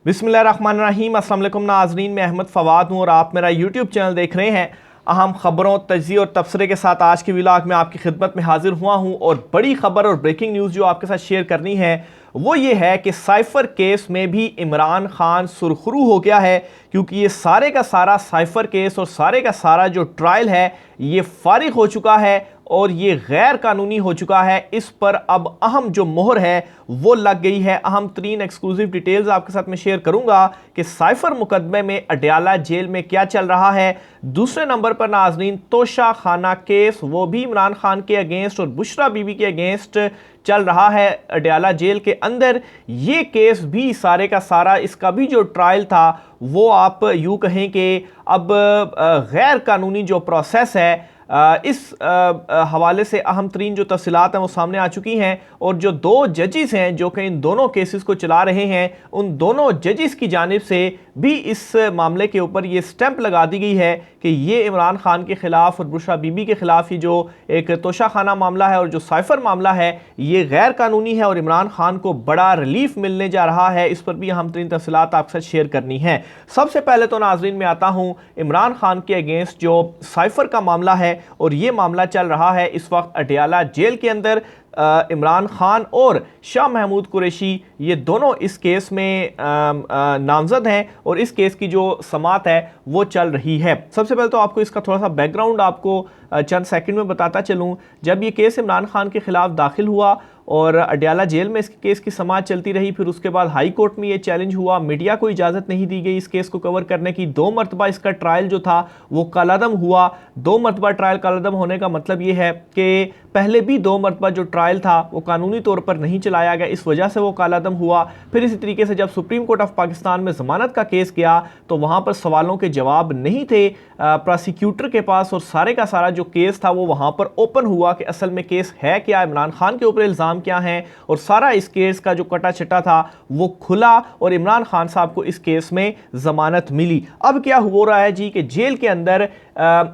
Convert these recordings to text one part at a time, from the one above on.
बिस्मिल्लाहिर्रहमानिर्रहीम। अस्सलाम वालेकुम नाज़रीन, मैं अहमद फ़वाद हूँ और आप मेरा यूट्यूब चैनल देख रहे हैं। अहम खबरों, तज्ज़िये और तबसरे के साथ आज के व्लॉग में आपकी खिदमत में हाजिर हुआ हूँ। और बड़ी खबर और ब्रेकिंग न्यूज़ जो आपके साथ शेयर करनी है वो ये है कि साइफ़र केस में भी इमरान खान सुरखरू हो गया है, क्योंकि ये सारे का सारा साइफ़र केस और सारे का सारा जो ट्रायल है ये फारिग हो चुका है और ये गैर कानूनी हो चुका है। इस पर अब अहम जो मोहर है वो लग गई है। अहम तरीन एक्सक्लूसिव डिटेल्स आपके साथ मैं शेयर करूंगा कि साइफर मुकदमे में अडयाला जेल में क्या चल रहा है। दूसरे नंबर पर नाजरीन, तोशा खाना केस, वो भी इमरान खान के अगेंस्ट और बुशरा बीबी के अगेंस्ट चल रहा है अडयाला जेल के अंदर। ये केस भी सारे का सारा, इसका भी जो ट्रायल था वो आप यूं कहें कि अब गैर कानूनी जो प्रोसेस है इस हवाले से अहम तरीन जो तफसीलात हैं वो सामने आ चुकी हैं। और जो दो जजेस हैं जो कि इन दोनों केसेस को चला रहे हैं, उन दोनों जजेस की जानिब से भी इस मामले के ऊपर ये स्टैंप लगा दी गई है कि ये इमरान खान के ख़िलाफ़ और बुशरा बीबी के ख़िलाफ़ ही जो एक तोशा खाना मामला है और जो साइफ़र मामला है ये गैर कानूनी है और इमरान खान को बड़ा रिलीफ मिलने जा रहा है। इस पर भी अहम तरीन तफसीलात आपके साथ शेयर करनी है। सबसे पहले तो नाज़रीन मैं आता हूँ इमरान खान के अगेंस्ट जो साइफ़र का मामला है, और ये मामला चल रहा है इस वक्त अडयाला जेल के अंदर। इमरान खान और शाह महमूद कुरैशी ये दोनों इस केस में नामजद हैं और इस केस की जो समाअत है वो चल रही है। सबसे पहले तो आपको इसका थोड़ा सा बैकग्राउंड आपको चंद सेकंड में बताता चलूं। जब ये केस इमरान खान के खिलाफ दाखिल हुआ और अडयाला जेल में इस केस की समाअत चलती रही, फिर उसके बाद हाई कोर्ट में ये चैलेंज हुआ, मीडिया को इजाज़त नहीं दी गई इस केस को कवर करने की। 2 मरतबा इसका ट्रायल जो था वो कालादम हुआ। 2 मरतबा ट्रायल कालादम होने का मतलब ये है कि पहले भी 2 मरतबा जो ट्रायल था वो कानूनी तौर पर नहीं चलाया गया, इस वजह से वो कालादम हुआ। फिर इसी तरीके से जब सुप्रीम कोर्ट ऑफ पाकिस्तान में ज़मानत का केस गया तो वहाँ पर सवालों के जवाब नहीं थे प्रोसिक्यूटर के पास, और सारे का सारा जो केस था वो वहाँ पर ओपन हुआ कि असल में केस है क्या, इमरान खान के ऊपर इल्ज़ाम क्या हैं, और सारा इस केस का जो कटा छटा था वो खुला और इमरान खान साहब को इस केस में ज़मानत मिली। अब क्या हो रहा है जी कि जेल के अंदर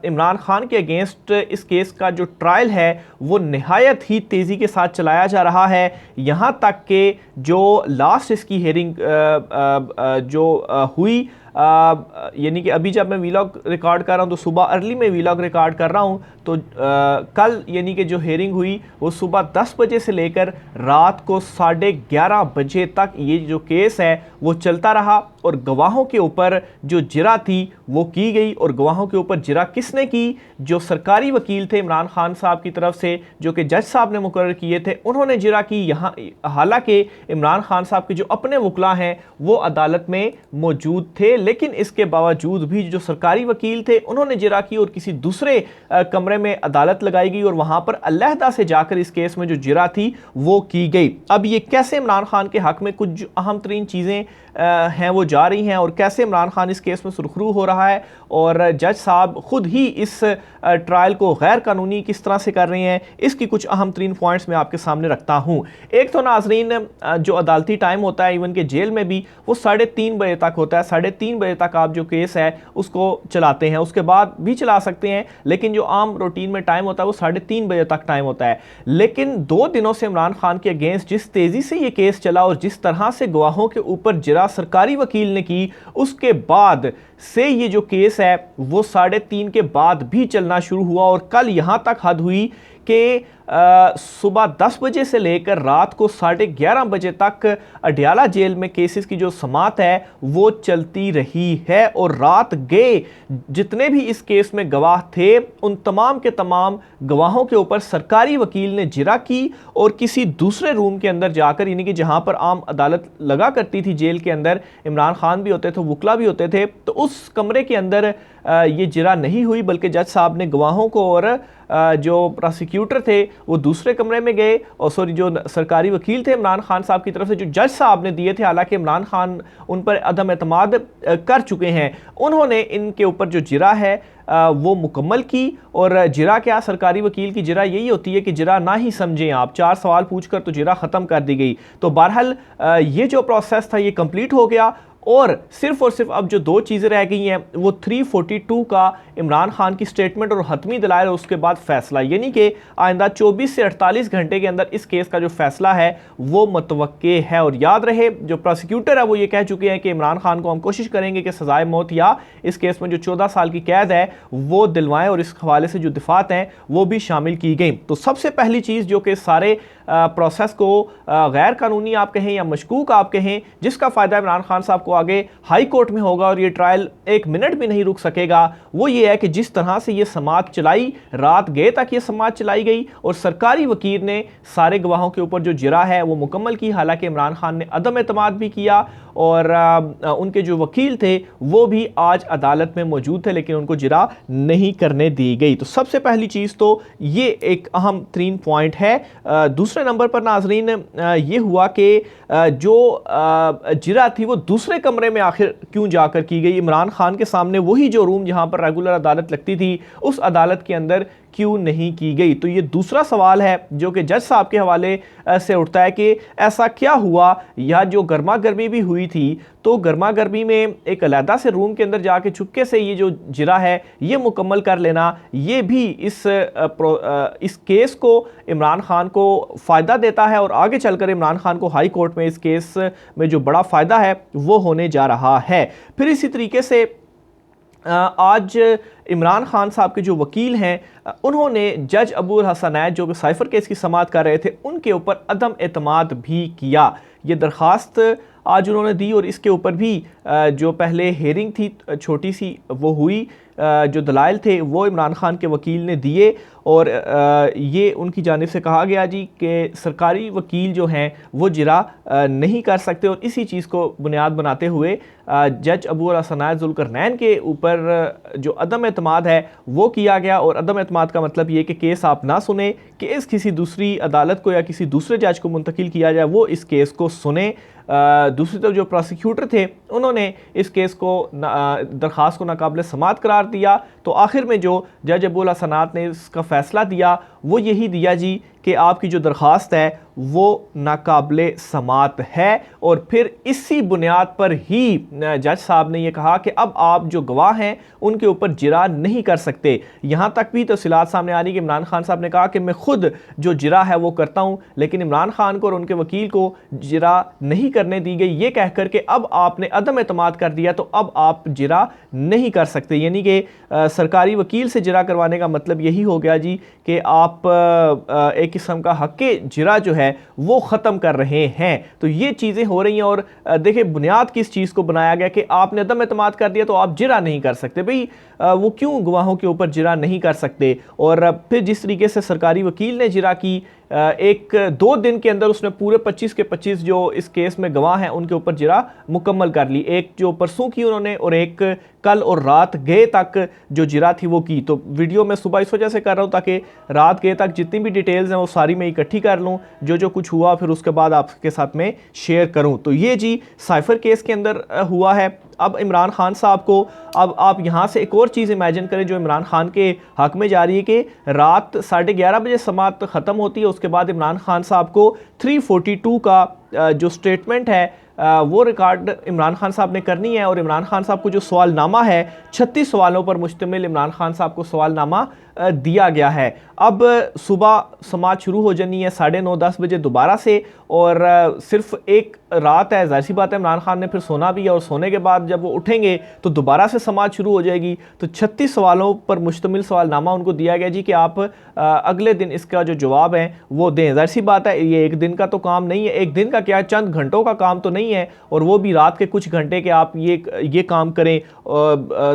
इमरान खान के अगेंस्ट इस केस का जो ट्रायल है वो निहायत ही तेज़ी के साथ चलाया जा रहा है। यहाँ तक कि जो लास्ट इसकी हेयरिंग हुई, यानी कि अभी जब मैं वीलॉग रिकॉर्ड कर रहा हूँ तो सुबह अर्ली में वीलॉग रिकॉर्ड कर रहा हूँ, तो कल यानी कि जो हेयरिंग हुई वो सुबह 10 बजे से लेकर रात को 11:30 बजे तक ये जो केस है वो चलता रहा। और गवाहों के ऊपर जो जिरा थी वो की गई, और गवाहों के ऊपर जिरा किसने की? जो सरकारी वकील थे इमरान खान साहब की तरफ से, जो कि जज साहब ने मुकर्रर किए थे, उन्होंने जिरा की। यहाँ हालांकि इमरान खान साहब के जो अपने वकला हैं वो अदालत में मौजूद थे, लेकिन इसके बावजूद भी जो सरकारी वकील थे उन्होंने जिरा की और किसी दूसरे कमरे में अदालत लगाई गई और वहां पर अलहदा से जाकर इस केस में जो जिरा थी वो की गई। अब ये कैसे इमरान खान के हक में कुछ अहम तरीन चीज़ें हैं वो जा रही हैं और कैसे इमरान खान इस केस में सुरखरू हो रहा है, और जज साहब खुद ही इस ट्रायल को गैर कानूनी किस तरह से कर रहे हैं, इसकी कुछ अहम तरीन पॉइंट्स मैं आपके सामने रखता हूँ। एक तो नाजरीन, जो अदालती टाइम होता है इवन के जेल में भी वो 3:30 बजे तक होता है। 3:30 बजे तक आप जो केस है उसको चलाते हैं, उसके बाद भी चला सकते हैं, लेकिन जो आम रूटीन में टाइम होता है वो 3:30 बजे तक टाइम होता है। लेकिन 2 दिनों से इमरान खान के अगेंस्ट जिस तेज़ी से ये केस चला और जिस तरह से गवाहों के ऊपर जिरा सरकारी वकील ने की, उसके बाद से ये जो केस है वो 3:30 के बाद भी चलना शुरू हुआ। और कल यहां तक हद हुई कि सुबह 10 बजे से लेकर रात को 11:30 बजे तक अडयाला जेल में केसेस की जो समाअत है वो चलती रही है। और रात गए जितने भी इस केस में गवाह थे उन तमाम के तमाम गवाहों के ऊपर सरकारी वकील ने जिरा की और किसी दूसरे रूम के अंदर जाकर, यानी कि जहां पर आम अदालत लगा करती थी जेल के अंदर, इमरान खान भी होते थे, वकला भी होते थे, तो उस कमरे के अंदर ये जिरा नहीं हुई, बल्कि जज साहब ने गवाहों को और जो प्रोसिक्यूटर थे वो दूसरे कमरे में गए, और सॉरी जो सरकारी वकील थे इमरान खान साहब की तरफ से जो जज साहब ने दिए थे, हालांकि इमरान खान उन पर अदम एतमाद कर चुके हैं, उन्होंने इनके ऊपर जो जिरा है वो मुकम्मल की। और जिरा क्या, सरकारी वकील की जिरा यही होती है कि जिरा ना ही समझें आप, 4 सवाल पूछकर तो जिरा ख़त्म कर दी गई। तो बहरहाल ये जो प्रोसेस था ये कंप्लीट हो गया और सिर्फ अब जो 2 चीज़ें रह गई हैं वो 342 का इमरान खान की स्टेटमेंट और हतमी दलाइल और उसके बाद फैसला, यानी कि आइंदा 24 से 48 घंटे के अंदर इस केस का जो फैसला है वो मुतवक्के है। और याद रहे जो प्रोसिक्यूटर है वो ये कह चुके हैं कि इमरान खान को हम कोशिश करेंगे कि सजाए मौत या इस केस में जो 14 साल की कैद है वो दिलवाएं और इस हवाले से जो दिफात हैं वो भी शामिल की गई। तो सबसे पहली चीज़ जो कि सारे प्रोसेस को गैर कानूनी आप कहें या मशकूक आप कहें, जिसका फ़ायदा इमरान खान साहब को आगे हाई कोर्ट में होगा और ये ट्रायल 1 मिनट भी नहीं रुक सकेगा, वो ये है कि जिस तरह से ये समाअत चलाई, रात गए तक ये समाअत चलाई गई और सरकारी वकील ने सारे गवाहों के ऊपर जो जिरा है वो मुकम्मल की। हालांकि इमरान खान ने अदम एतमाद भी किया और उनके जो वकील थे वो भी आज अदालत में मौजूद थे लेकिन उनको जिरा नहीं करने दी गई। तो सबसे पहली चीज़ तो ये एक अहम तरीन पॉइंट है। दूसरे नंबर पर नाजरीन ये हुआ कि जो जिरा थी वो दूसरे कमरे में आखिर क्यों जाकर की गई, इमरान खान के सामने वही जो रूम जहां पर रेगुलर अदालत लगती थी उस अदालत के अंदर क्यों नहीं की गई। तो ये दूसरा सवाल है जो कि जज साहब के हवाले से उठता है कि ऐसा क्या हुआ, या जो गर्मा गर्मी भी हुई थी तो गर्मा गर्मी में एक अलहदा से रूम के अंदर जाके चुपके से ये जो जिरा है ये मुकम्मल कर लेना, ये भी इस केस को इमरान खान को फ़ायदा देता है और आगे चलकर इमरान खान को हाई कोर्ट में इस केस में जो बड़ा फ़ायदा है वो होने जा रहा है। फिर इसी तरीके से आज इमरान खान साहब के जो वकील हैं उन्होंने जज अबू हसनैन जो कि साइफर केस की समाअत कर रहे थे उनके ऊपर अदम एतमाद भी किया। ये दरख्वास्त आज उन्होंने दी और इसके ऊपर भी जो पहले हेयरिंग थी छोटी सी वो हुई, जो दलाइल थे वो इमरान खान के वकील ने दिए और ये उनकी जानिब से कहा गया जी कि सरकारी वकील जो हैं वो जिरा नहीं कर सकते। और इसी चीज़ को बुनियाद बनाते हुए जज अबू हसनैन ज़ुल्करनैन के ऊपर जो अदम एतमाद है वो किया गया। और अदम एतमाद का मतलब ये कि केस आप ना सुने, केस किसी दूसरी अदालत को या किसी दूसरे जज को मुंतकिल किया जाए, वो इस केस को सुने। दूसरी तरफ जो प्रोसिक्यूटर थे उन्होंने इस केस को दरख्वास्त को नाकाबिल समाअत करार दिया। तो आखिर में जो जज अबू हसनैन ने इसका फ़ैसला दिया वो यही दिया जी कि आपकी जो दरख्वास्त है वो नाकाबिल समाअत है। और फिर इसी बुनियाद पर ही जज साहब ने ये कहा कि अब आप जो गवाह हैं उनके ऊपर जिरा नहीं कर सकते। यहाँ तक भी तफसीलात सामने आ रही कि इमरान खान साहब ने कहा कि मैं खुद जो जिरा है वो करता हूँ, लेकिन इमरान खान को और उनके वकील को जिरा नहीं करने दी गई, ये कह कर के अब आपने अदम एतमाद कर दिया तो अब आप जिरा नहीं कर सकते। यानी कि सरकारी वकील से जिरा करवाने का मतलब यही हो गया जी कि आप एक किस्म का हक़ जिरा जो है वो ख़त्म कर रहे हैं। तो ये चीज़ें हो रही हैं और देखिए बुनियाद किस चीज़ को बनाया गया कि आपने अदम एतमाद कर दिया तो आप जिरा नहीं कर सकते। भाई वो क्यों गवाहों के ऊपर जिरा नहीं कर सकते। और फिर जिस तरीके से सरकारी वकील ने जिरा की, 1-2 दिन के अंदर उसने पूरे 25 के 25 जो इस केस में गवाह हैं उनके ऊपर जिरा मुकम्मल कर ली। एक जो परसों की उन्होंने और एक कल और रात गए तक जो जिरा थी वो की। तो वीडियो मैं सुबह इस वजह से कर रहा हूँ ताकि रात गए तक जितनी भी डिटेल्स हैं वो सारी मैं इकट्ठी कर लूँ, जो कुछ हुआ फिर उसके बाद आपके साथ में शेयर करूँ। तो ये जी साइफर केस के अंदर हुआ है। अब इमरान खान साहब को, अब आप यहाँ से एक और चीज़ इमेजिन करें जो इमरान खान के हक़ में जा रही है कि रात 11:30 बजे समाअत ख़त्म होती है, उसके बाद इमरान खान साहब को 342 का जो स्टेटमेंट है वो रिकॉर्ड इमरान खान साहब ने करनी है। और इमरान खान साहब को जो सवालनामा है 36 सवालों पर मुश्तमिल इमरान खान साहब को सवालनामा दिया गया है। अब सुबह समाअत शुरू हो जानी है 9:30-10 बजे दोबारा से, और सिर्फ एक रात है, ज़ाहिर सी बात है इमरान खान ने फिर सोना भी है और सोने के बाद जब वो उठेंगे तो दोबारा से समाअत शुरू हो जाएगी। तो 36 सवालों पर मुश्तमिल सवालनामा उनको दिया गया जी कि आप अगले दिन इसका जो जवाब है वो दें। ज़ाहिर सी बात है ये एक दिन का तो काम नहीं है, एक दिन का क्या चंद घंटों का काम तो नहीं है, और वो भी रात के कुछ घंटे के आप ये काम करें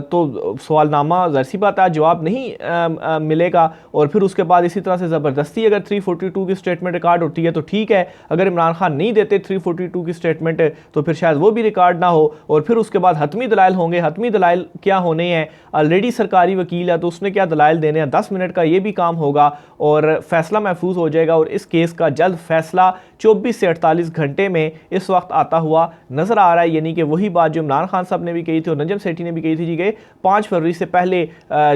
तो सवालनामा ज़ाहिर सी बात है जवाब नहीं मिलेगा। और फिर उसके बाद इसी तरह से ज़बरदस्ती अगर 342 की स्टेटमेंट रिकॉर्ड होती है तो ठीक है, अगर इमरान खान नहीं देते 342 की स्टेटमेंट तो फिर शायद वो भी रिकॉर्ड ना हो। और फिर उसके बाद हतमी दलाइल होंगे। हतमी दलाइल क्या होने हैं, ऑलरेडी सरकारी वकील है तो उसने क्या दलाइल देने हैं, 10 मिनट का ये भी काम होगा और फैसला महफूज हो जाएगा। और इस केस का जल्द फैसला 24 से 48 घंटे में इस वक्त आता हुआ नजर आ रहा है। यानी कि वही बात जो इमरान खान साहब ने भी कही थी और नजम सेठी ने भी कही थी जी कि 5 फरवरी से पहले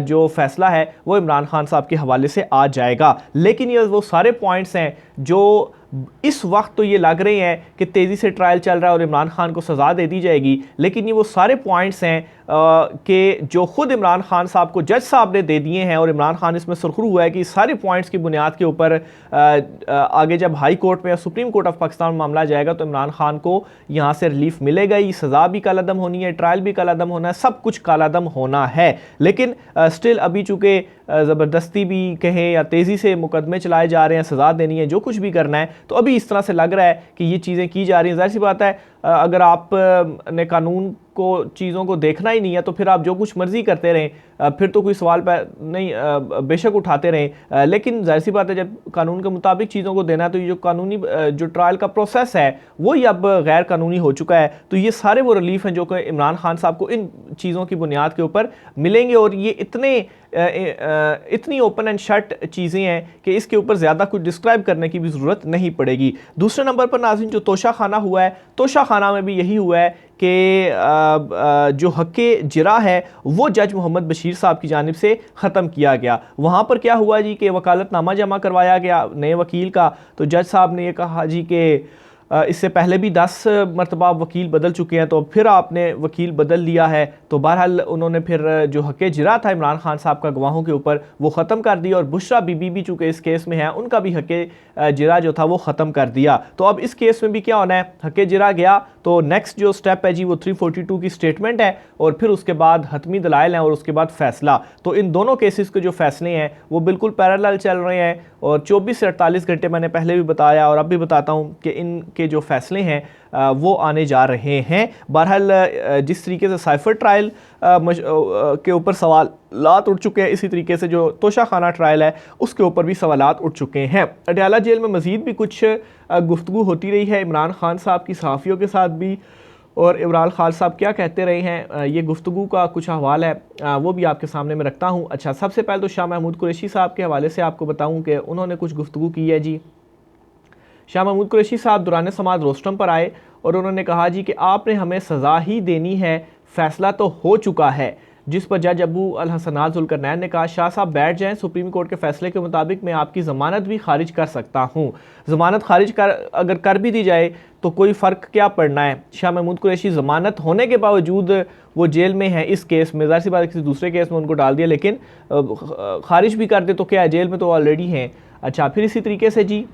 जो फैसला है वो इमरान खान साहब के हवाले से आ जाएगा। लेकिन ये वो सारे पॉइंट्स हैं जो इस वक्त तो ये लग रहे हैं कि तेज़ी से ट्रायल चल रहा है और इमरान खान को सज़ा दे दी जाएगी, लेकिन ये वो सारे पॉइंट्स हैं कि जो खुद इमरान खान साहब को जज साहब ने दे दिए हैं और इमरान खान इसमें सुरखरू हुआ है कि सारे पॉइंट्स की बुनियाद के ऊपर आगे जब हाई कोर्ट में या सुप्रीम कोर्ट ऑफ पाकिस्तान में मामला जाएगा तो इमरान खान को यहाँ से रिलीफ मिलेगा ही, सज़ा भी कालादम होनी है, ट्रायल भी कालादम होना है, सब कुछ कालादम होना है। लेकिन स्टिल अभी चूँकि ज़बरदस्ती भी कहें या तेज़ी से मुकदमे चलाए जा रहे हैं, सज़ा देनी है, जो कुछ भी करना है, तो अभी इस तरह से लग रहा है कि ये चीज़ें की जा रही हैं। ज़ाहिर सी बात है अगर आप ने कानून को चीज़ों को देखना ही नहीं है तो फिर आप जो कुछ मर्जी करते रहें, फिर तो कोई सवाल नहीं बेशक उठाते रहें, लेकिन जाहिर सी बात है जब कानून के मुताबिक चीज़ों को देना है तो ये जो कानूनी जो ट्रायल का प्रोसेस है वही अब गैर कानूनी हो चुका है। तो ये सारे वो रिलीफ हैं जो कि इमरान खान साहब को इन चीज़ों की बुनियाद के ऊपर मिलेंगे और ये इतनी ओपन एंड शट चीज़ें हैं कि इसके ऊपर ज़्यादा कुछ डिस्क्राइब करने की भी ज़रूरत नहीं पड़ेगी। दूसरे नंबर पर नाज़रीन जो तोशा खाना हुआ है, तोशा खाना में भी यही हुआ है कि जो हक़े जिरा है वो जज मोहम्मद बशीर साहब की जानिब से ख़त्म किया गया। वहाँ पर क्या हुआ जी कि वकालतनामा जमा करवाया गया नए वकील का, तो जज साहब ने ये कहा जी कि इससे पहले भी 10 मरतबा वकील बदल चुके हैं तो फिर आपने वकील बदल लिया है। तो बहरहाल उन्होंने फिर जो हक़े जिरा था इमरान खान साहब का गवाहों के ऊपर वो ख़त्म कर दिया और बुशरा बीबी भी चूँकि इस केस में है उनका भी हक़े जिरा जो था वो ख़त्म कर दिया। तो अब इस केस में भी क्या होना है, हक़े जिरा गया तो नेक्स्ट जो स्टेप है जी वो 342 की स्टेटमेंट है और फिर उसके बाद हतमी दलाइल हैं और उसके बाद फैसला। तो इन दोनों केसेस के जो फैसले हैं वो बिल्कुल पैरेलल चल रहे हैं और 24 से 48 घंटे मैंने पहले भी बताया और अब भी बताता हूँ कि इनके जो फैसले हैं वो आने जा रहे हैं। बहरहाल जिस तरीके से साइफर ट्रायल के ऊपर सवालात उठ चुके हैं, इसी तरीके से जो तोशा खाना ट्रायल है उसके ऊपर भी सवालात उठ चुके हैं। अडयाला जेल में मज़ीद भी कुछ गुफ्तगू होती रही है इमरान खान साहब की सहाफ़ियों के साथ भी, और इमरान खान साहब क्या कहते रहे हैं ये गुफ्तगू का कुछ हवाल है वो भी आपके सामने में रखता हूँ। अच्छा, सबसे पहले तो शाह महमूद कुरैशी साहब के हवाले से आपको बताऊँ कि उन्होंने कुछ गुफ्तगू की है जी। शाह महमूद कुरैशी साहब दौरान समाअत रोस्टम पर आए और उन्होंने कहा जी कि आपने हमें सज़ा ही देनी है, फ़ैसला तो हो चुका है। जिस पर जज अबू अल हसनात ज़ुल्करनैन ने कहा शाह साहब बैठ जाएं, सुप्रीम कोर्ट के फैसले के मुताबिक मैं आपकी ज़मानत भी खारिज कर सकता हूँ। ज़मानत खारिज अगर कर भी दी जाए तो कोई फ़र्क क्या पड़ना है। शाह महमूद कुरैशी ज़मानत होने के बावजूद वो जेल में है इस केस में, ज़ाहिर सी बात किसी दूसरे केस में उनको डाल दिया, लेकिन खारिज भी कर दे तो क्या है, जेल में तो ऑलरेडी हैं। अच्छा, फिर इसी तरीके से जी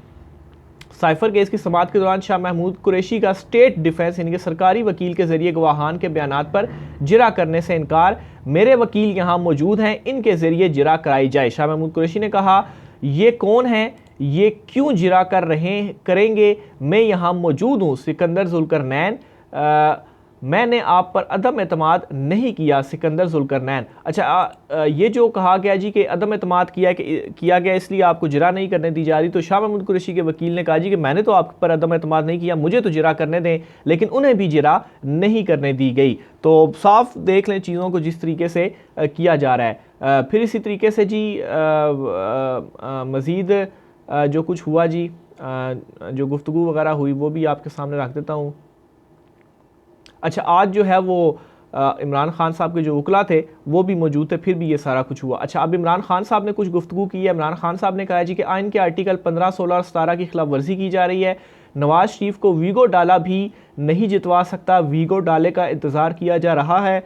साइफर केस की समाअत के दौरान शाह महमूद कुरैशी का स्टेट डिफेंस यानी कि सरकारी वकील के जरिए गवाहान के बयानात पर जिरा करने से इनकार, मेरे वकील यहाँ मौजूद हैं, इनके जरिए जिरा कराई जाए। शाह महमूद कुरैशी ने कहा ये कौन है, ये क्यों जिरा करेंगे, मैं यहाँ मौजूद हूँ सिकंदर ज़ुल्करनैन, मैंने आप पर अदम एतमाद नहीं किया सिकंदर ज़ुल्करनैन। अच्छा, ये जो कहा गया जी कि अदम एतमाद किया गया इसलिए आपको जिरा नहीं करने दी जा रही, तो शाह महमूद कुरैशी के वकील ने कहा जी कि मैंने तो आप पर अदम एतमाद नहीं किया, मुझे तो जिरा करने दें, लेकिन उन्हें भी जिरा नहीं करने दी गई। तो साफ देख लें चीज़ों को जिस तरीके से किया जा रहा है। फिर इसी तरीके से जी मज़ीद जो कुछ हुआ जी, जो गुफ्तगू वगैरह हुई वो भी आपके सामने रख देता हूँ। अच्छा, आज जो है वो इमरान खान साहब के जो वकला थे वो भी मौजूद थे, फिर भी ये सारा कुछ हुआ। अच्छा, अब इमरान खान साहब ने कुछ गुफ्तगू की है। इमरान खान साहब ने कहा जी कि आइन के आर्टिकल 15, 16 और 17 की खिलाफ वर्जी की जा रही है। नवाज शरीफ को वीगो डाला भी नहीं जितवा सकता, वीगो डाले का इंतज़ार किया जा रहा है।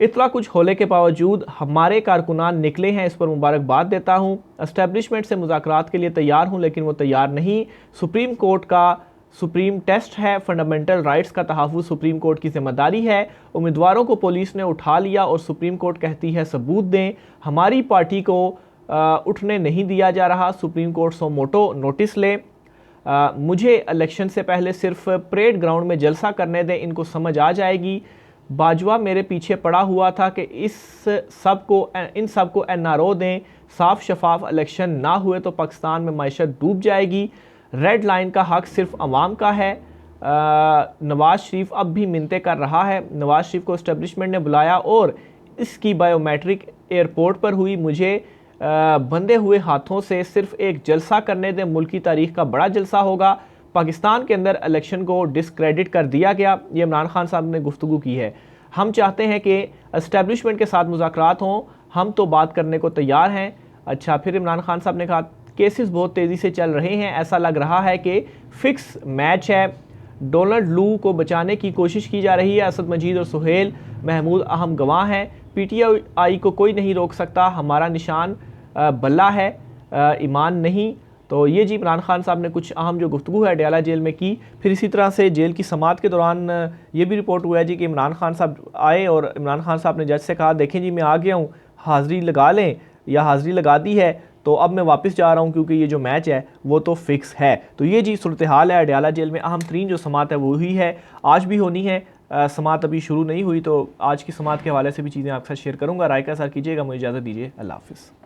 इतना कुछ होने के बावजूद हमारे कारकुनान निकले हैं, इस पर मुबारकबाद देता हूँ। एस्टेब्लिशमेंट से मुज़ाकरात के लिए तैयार हूँ लेकिन वो तैयार नहीं। सुप्रीम कोर्ट का सुप्रीम टेस्ट है, फंडामेंटल राइट्स का तहफ़्फ़ुज़ सुप्रीम कोर्ट की जिम्मेदारी है। उम्मीदवारों को पुलिस ने उठा लिया और सुप्रीम कोर्ट कहती है सबूत दें। हमारी पार्टी को उठने नहीं दिया जा रहा, सुप्रीम कोर्ट सो मोटो नोटिस ले। मुझे इलेक्शन से पहले सिर्फ परेड ग्राउंड में जलसा करने दें, इनको समझ आ जाएगी। बाजवा मेरे पीछे पड़ा हुआ था कि इन सब को NRO दें। साफ शफाफ इलेक्शन ना हुए तो पाकिस्तान में मईशत डूब जाएगी। रेड लाइन का हक सिर्फ अवाम का है। नवाज शरीफ अब भी मिन्नतें कर रहा है। नवाज शरीफ को इस्टेब्लिशमेंट ने बुलाया और इसकी बायोमेट्रिक एयरपोर्ट पर हुई। मुझे बंधे हुए हाथों से सिर्फ एक जलसा करने दें, मुल्क की तारीख का बड़ा जलसा होगा। पाकिस्तान के अंदर इलेक्शन को डिसक्रेडिट कर दिया गया, ये इमरान खान साहब ने गुफ्तगू की है। हम चाहते हैं कि एस्टेब्लिशमेंट के साथ मुज़ाकरात हों, हम तो बात करने को तैयार हैं। अच्छा, फिर इमरान खान साहब ने कहा केसेस बहुत तेज़ी से चल रहे हैं, ऐसा लग रहा है कि फ़िक्स मैच है, डोनाल्ड लू को बचाने की कोशिश की जा रही है। असद मजीद और सुहेल महमूद अहम गवाह हैं। PTI को कोई नहीं रोक सकता, हमारा निशान बल्ला है, ईमान नहीं। तो ये जी इमरान खान साहब ने कुछ अहम जो गुफ्तगू है अडयाला जेल में की। फिर इसी तरह से जेल की समाअत के दौरान ये भी रिपोर्ट हुआ है जी कि इमरान खान साहब आए और इमरान खान साहब ने जज से कहा देखें जी मैं आ गया हूँ, हाज़िरी लगा लें, या हाज़िरी लगा दी है तो अब मैं वापस जा रहा हूँ क्योंकि ये जो मैच है वो तो फिक्स है। तो ये जी सूरत हाल है अडयाला जेल में। अहम तरीन जो समाअत है वो हुई है, आज भी होनी है। समाअत अभी शुरू नहीं हुई, तो आज की समाअत के हवाले से भी चीज़ें आपके साथ शेयर करूँगा। राय का असर कीजिएगा। मुझे इजाज़त दीजिए, अल्लाह हाफ़िज़।